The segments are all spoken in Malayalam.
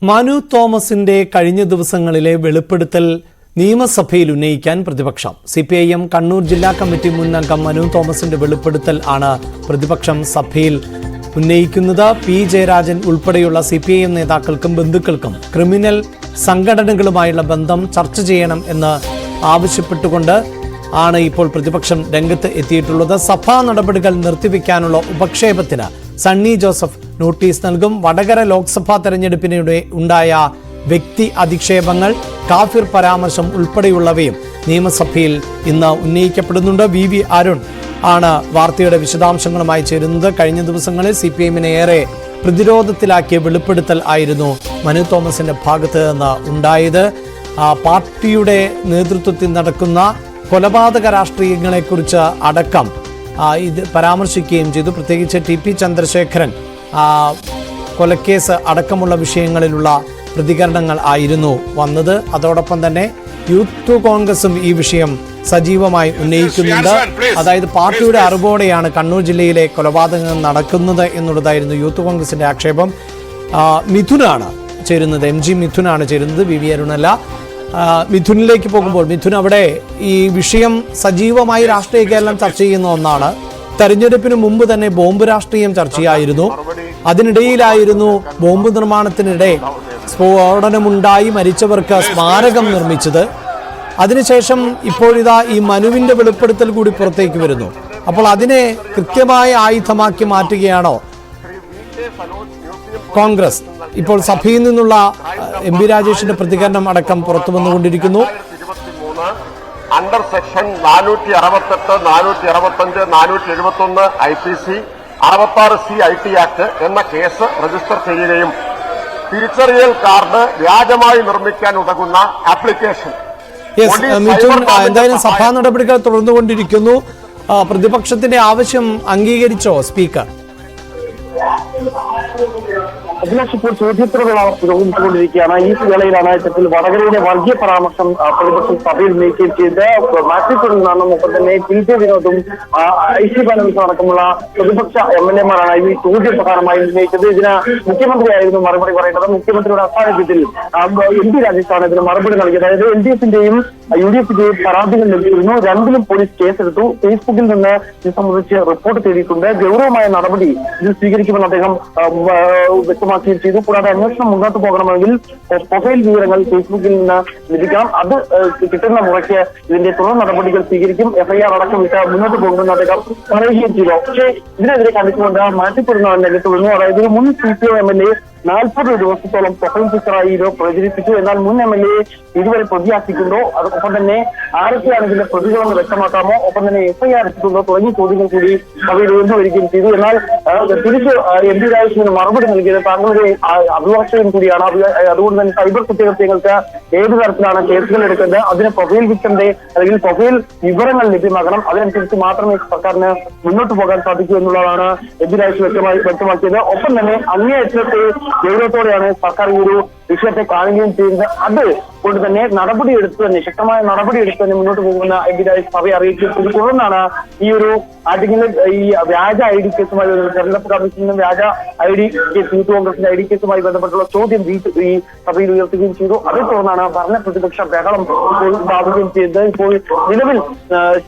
മനു തോമസിന്റെ കഴിഞ്ഞ ദിവസങ്ങളിലെ വെളിപ്പെടുത്തൽ നിയമസഭയിൽ ഉന്നയിക്കാൻ പ്രതിപക്ഷം. സിപിഐഎം കണ്ണൂർ ജില്ലാ കമ്മിറ്റി മുൻ അംഗം മനു തോമസിന്റെ വെളിപ്പെടുത്തൽ ആണ് പ്രതിപക്ഷം സഭയിൽ ഉന്നയിക്കുന്നത്. പി ജയരാജൻ ഉൾപ്പെടെയുള്ള സിപിഐഎം നേതാക്കൾക്കും ബന്ധുക്കൾക്കും ക്രിമിനൽ സംഘടനകളുമായുള്ള ബന്ധം ചർച്ച ചെയ്യണം എന്ന് ആവശ്യപ്പെട്ടുകൊണ്ട് ആണ് ഇപ്പോൾ പ്രതിപക്ഷം രംഗത്ത് എത്തിയിട്ടുള്ളത്. സഭാ നടപടികൾ നിർത്തിവെക്കാനുള്ള ഉപക്ഷേപത്തിന് സണ്ണി ജോസഫ് നോട്ടീസ് നൽകും. വടകര ലോക്സഭാ തെരഞ്ഞെടുപ്പിനിടെ ഉണ്ടായ വ്യക്തി അധിക്ഷേപങ്ങൾ, കാഫിർ പരാമർശം ഉൾപ്പെടെയുള്ളവയും നിയമസഭയിൽ ഇന്ന് ഉന്നയിക്കപ്പെടുന്നുണ്ട്. വി അരുൺ ആണ് വാർത്തയുടെ വിശദാംശങ്ങളുമായി ചേരുന്നത്. കഴിഞ്ഞ ദിവസങ്ങളിൽ സിപിഎമ്മിനെ ഏറെ പ്രതിരോധത്തിലാക്കിയ വെളിപ്പെടുത്തൽ ആയിരുന്നു മനു തോമസിന്റെ ഭാഗത്ത് നിന്ന് ഉണ്ടായത്. പാർട്ടിയുടെ നേതൃത്വത്തിൽ നടക്കുന്ന കൊലപാതക രാഷ്ട്രീയങ്ങളെക്കുറിച്ച് അടക്കം ഇത് പരാമർശിക്കുകയും ചെയ്തു. പ്രത്യേകിച്ച് ടി ചന്ദ്രശേഖരൻ കൊലക്കേസ് അടക്കമുള്ള വിഷയങ്ങളിലുള്ള പ്രതികരണങ്ങൾ ആയിരുന്നു വന്നത്. അതോടൊപ്പം തന്നെ യൂത്ത് കോൺഗ്രസും ഈ വിഷയം സജീവമായി ഉന്നയിക്കുന്നുണ്ട്. അതായത് പാർട്ടിയുടെ അറിവോടെയാണ് കണ്ണൂർ ജില്ലയിലെ കൊലപാതകങ്ങൾ നടക്കുന്നത് എന്നുള്ളതായിരുന്നു യൂത്ത് കോൺഗ്രസിന്റെ ആക്ഷേപം. മിഥുനാണ് ചേരുന്നത്, MG മിഥുനാണ് ചേരുന്നത്, വി അരുണല്ല. മിഥുനിലേക്ക് പോകുമ്പോൾ മിഥുൻ, അവിടെ ഈ വിഷയം സജീവമായി രാഷ്ട്രീയ കേരളം ചർച്ച ചെയ്യുന്ന ഒന്നാണ്. തെരഞ്ഞെടുപ്പിന് മുമ്പ് തന്നെ ബോംബ് രാഷ്ട്രീയം ചർച്ചയായിരുന്നു. അതിനിടയിലായിരുന്നു ബോംബ് നിർമ്മാണത്തിനിടെ സ്ഫോടനമുണ്ടായി മരിച്ചവർക്ക് സ്മാരകം നിർമ്മിച്ചത്. അതിനുശേഷം ഇപ്പോഴിതാ ഈ മനുവിന്റെ വെളിപ്പെടുത്തൽ കൂടി പുറത്തേക്ക് വരുന്നു. അപ്പോൾ അതിനെ കൃത്യമായ ആയുധമാക്കി മാറ്റുകയാണോ കോൺഗ്രസ്? ഇപ്പോൾ സഭയിൽ നിന്നുള്ള MP രാജേഷിന്റെ പ്രതികരണം അടക്കം പുറത്തു വന്നുകൊണ്ടിരിക്കുന്നു. Under section 468, 465, 471 IPC, 66C IT act എന്ന കേസ് രജിസ്റ്റർ ചെയ്യുകയും തിരിച്ചറിയൽ കാർഡ് വ്യാജമായി നിർമ്മിക്കാൻ ഉതകുന്ന ആപ്ലിക്കേഷൻ. മിഥുൻ, എന്തായാലും സഭാ നടപടികൾ തുടർന്നുകൊണ്ടിരിക്കുന്നു. പ്രതിപക്ഷത്തിന്റെ ആവശ്യം അംഗീകരിച്ചോ സ്പീക്കർ? അഭിലാഷ്, ഇപ്പോൾ ചോദ്യോത്തരവേള പുരോഗമിച്ചുകൊണ്ടിരിക്കുകയാണ്. ഈ വേളയിലാണ് ഇത്തരത്തിൽ വടകരയുടെ വർഗീയ പരാമർശം പ്രതിപക്ഷം സഭയിൽ ഉന്നയിക്കുകയും ചെയ്ത് മാറ്റിത്തുടർന്നാണ്. ഒപ്പം തന്നെ TJ വിനോദും IC ബാലകൃഷ്ണൻ അടക്കമുള്ള പ്രതിപക്ഷ MLA-മാരാണ് ഈ ചോദ്യം പ്രധാനമായും ഉന്നയിച്ചത്. ഇതിന് മുഖ്യമന്ത്രിയായിരുന്നു മറുപടി പറയേണ്ടത്. മുഖ്യമന്ത്രിയുടെ അസാന്നിധ്യത്തിൽ MP രാജേഷാണ് ഇതിന് മറുപടി നൽകിയത്. അതായത് LDF-ന്റെയും UDF-ന്റെയും പരാതികൾ ലഭിച്ചിരുന്നു. രണ്ടിലും പോലീസ് കേസെടുത്തു. ഫേസ്ബുക്കിൽ നിന്ന് ഇത് സംബന്ധിച്ച് റിപ്പോർട്ട് തേടിയിട്ടുണ്ട്. ഗൗരവമായ നടപടി ഇത് സ്വീകരിക്കുമെന്ന് അദ്ദേഹം വ്യക്തമാക്കുകയും ചെയ്തു. കൂടാതെ അന്വേഷണം മുന്നോട്ട് പോകണമെങ്കിൽ പ്രൊഫൈൽ വിവരങ്ങൾ ഫേസ്ബുക്കിൽ നിന്ന് ലഭിക്കണം. അത് കിട്ടുന്ന മുറയ്ക്ക് ഇതിന്റെ തുടർ നടപടികൾ സ്വീകരിക്കും. FIR അടക്കം വിട്ട് മുന്നോട്ട് പോകുമെന്ന് അദ്ദേഹം പറയുകയും ചെയ്തു. പക്ഷേ ഇതിനെതിരെ കണ്ടിട്ടുകൊണ്ട് മാറ്റിപ്പെടുന്നവൻ രംഗത്ത് വന്നു. അതായത് മുൻ CPI MLA 40 ദിവസത്തോളം പ്രൊഫൈൽ പിക്ചറായി ഇത് പ്രചരിപ്പിച്ചു. എന്നാൽ മുൻ MLA ഇതുവരെ പ്രതിയാക്കിയിട്ടുണ്ടോ, അതൊപ്പം തന്നെ ആരൊക്കെയാണ് ഇതിന്റെ പ്രതികളെന്ന് വ്യക്തമാക്കാമോ, ഒപ്പം തന്നെ FIR എത്തിയിട്ടുണ്ടോ തുടങ്ങിയ ചോദ്യങ്ങൾ കൂടി സഭയിൽ ഉയർന്നുവരികയും ചെയ്തു. എന്നാൽ തിരിച്ച് MP രാജേഷിന് മറുപടി നൽകിയത് താങ്കളുടെ അഭിഭാഷകൻ കൂടിയാണ്. അതുകൊണ്ട് തന്നെ സൈബർ കുറ്റകൃത്യങ്ങൾക്ക് ഏത് തരത്തിലാണ് കേസുകൾ എടുക്കുന്നത്, അതിന് പ്രൊഫൈൽ പിക്ചറിന്റെ അല്ലെങ്കിൽ പ്രൊഫൈൽ വിവരങ്ങൾ ലഭ്യമാക്കണം. അതിനനുസരിച്ച് മാത്രമേ സർക്കാരിന് മുന്നോട്ട് പോകാൻ സാധിക്കൂ എന്നുള്ളതാണ് MP രാജേഷ് വ്യക്തമാക്കിയത്. ഒപ്പം തന്നെ അങ്ങേയറ്റത്തെ ഗൗരവത്തോടെയാണ് സർക്കാർ ഈ ഒരു വിഷയത്തെ കാണുകയും ചെയ്യുന്നത്. അത് കൊണ്ട് തന്നെ നടപടിയെടുത്ത് തന്നെ ശക്തമായ നടപടിയെടുത്ത് തന്നെ മുന്നോട്ട് പോകുന്ന MP രാജേഷ് സഭയെ അറിയിച്ചു. തുടർന്നാണ് ഈ ഒരു ആർട്ടിക്കിൾ ഈ വ്യാജ ID കേസുമായി തെരഞ്ഞെടുപ്പ് കമ്മീഷനും വ്യാജ ID കേസ് യൂത്ത് കോൺഗ്രസിന്റെ ID കേസുമായി ബന്ധപ്പെട്ടുള്ള ചോദ്യം ഈ സഭയിൽ ഉയർത്തുകയും ചെയ്തു. അതേ തുടർന്നാണ് ഭരണ പ്രതിപക്ഷ ബഹളം സ്ഥാപിക്കുകയും ചെയ്തത്. ഇപ്പോൾ നിലവിൽ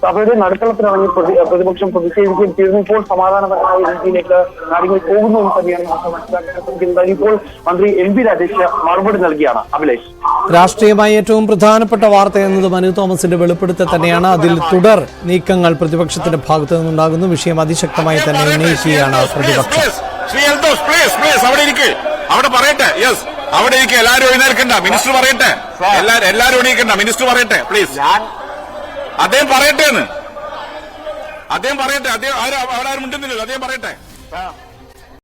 സഭയുടെ നടുത്തളത്തിലിറങ്ങി പ്രതിപക്ഷം പ്രതിഷേധിക്കുകയും ചെയ്യുന്നു. ഇപ്പോൾ സമാധാനപരമായ രീതിയിലേക്ക് കാര്യങ്ങൾ പോകുന്നു എന്ന് തന്നെയാണ് മനസ്സിലാക്കുന്നത്. ഇപ്പോൾ മന്ത്രി MP രാജേഷ് മറുപടി നൽകിയാണ്. അഭിലാഷ്, രാഷ്ട്രീയമായി ഏറ്റവും പ്രധാനപ്പെട്ട വാർത്ത എന്നത് മനു തോമസിന്റെ വെളിപ്പെടുത്തൽ തന്നെയാണ്. അതിൽ തുടർ നീക്കങ്ങൾ പ്രതിപക്ഷത്തിന്റെ ഭാഗത്തു നിന്നുണ്ടാകുന്നു. വിഷയം അതിശക്തമായി തന്നെ ഉന്നയിക്കുകയാണ് പ്രതിപക്ഷം. അവിടെ പറയട്ടെ, യെസ്, അവിടെ ഇരിക്കെ എല്ലാവരും എഴുന്നേൽക്കണ്ട, മിനിസ്റ്റർ പറയട്ടെ, എല്ലാവരും എണീക്കണ്ട, മിനിസ്റ്റർ പറയട്ടെ പ്ലീസ്. അദ്ദേഹം പറയട്ടെ, അദ്ദേഹം ആരും മിണ്ടുന്നില്ലല്ലോ, അദ്ദേഹം പറയട്ടെ.